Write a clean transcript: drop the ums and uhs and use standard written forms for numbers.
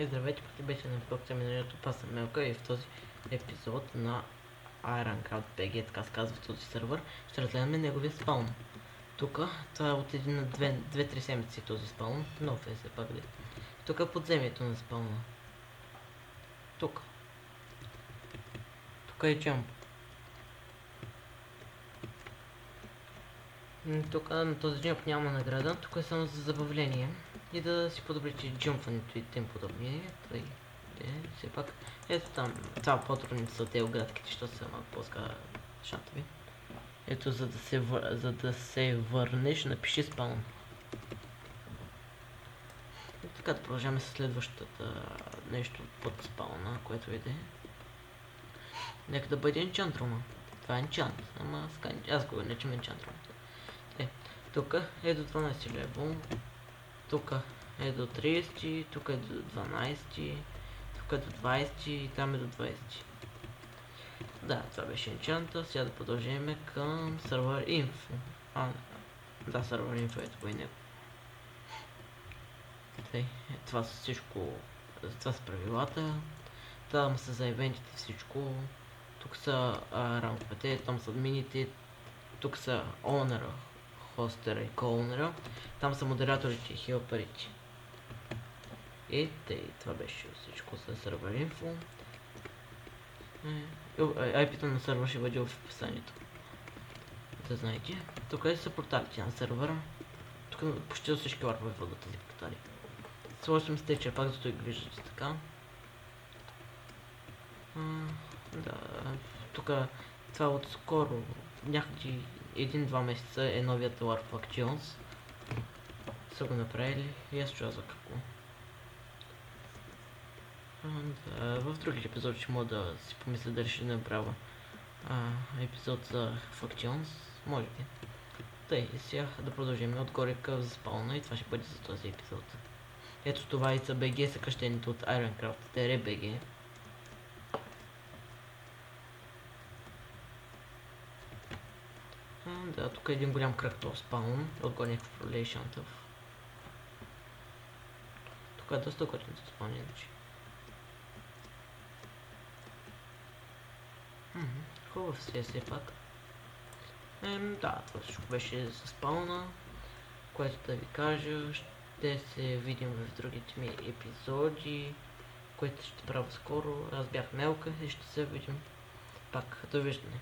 Здравейте, пък беше на Фокция Миналето, аз съм Мелка и в този епизод на Ironcraft BG, така се казва в този сервер, ще разгледаме неговия спаун. Тук, това е от 1 на 2-3 седмици този спаун, нов е все пак ли. Тук е подземието на спауна. Тук. Тук е джамп. Тук на този джамп няма награда, тук е само за забавление и да си подобрите джампването и тем подобни. Тъй. Все пак, ето там, това по-трудни са те оградките, защото са малко по-ска шантови. Ето, за да се върнеш, напиши спаун. И така да продължаваме с следващата нещо под спауна, което иде. Нека да бъде енчант рума. Това е енчант, ама аз го наричам енчант рума. Тук е до 12 левел, тук е до 30, тук е до 12, тук е до 20 и там е до 20. Да, това беше енчанта, сега да продължим към сервер info. Да, сервер info, ето го и него. Това са всичко, това са правилата, там са за ивентите всичко, тук са ранговете, там са админите, тук са онера, хостера и коунера, там са модераторите и хелперите. И това беше всичко за сервер info. IP-то на сервера ще бъде в описанието. Да знаете. Тук са порталите на сервера. Тук почти всички варпове водят тези портали. Сложим с тече пак, зато и го виждате така. Да, тук това отскоро, някакви 1-2 месеца е новият War Factions. Са го направили и аз чуя за какво. В другите епизоди ще мога да си помисля дали ще направя епизод за Factions, може би. Тъй, и сега да продължим отгоре към спауна и това ще бъде за този епизод. Ето това и са BG съкръщените от Ironcraft, BG. Да, тук е един голям кръгтов спаун, отгоре някакъв релейшантъв. Тук е доста готин за спаун, иначе. Хубав си е все пак. Да, това всичко беше за спауна, което да ви кажа. Ще се видим в другите ми епизоди, което ще правя скоро. Аз бях Мелка и ще се видим пак. Довиждане.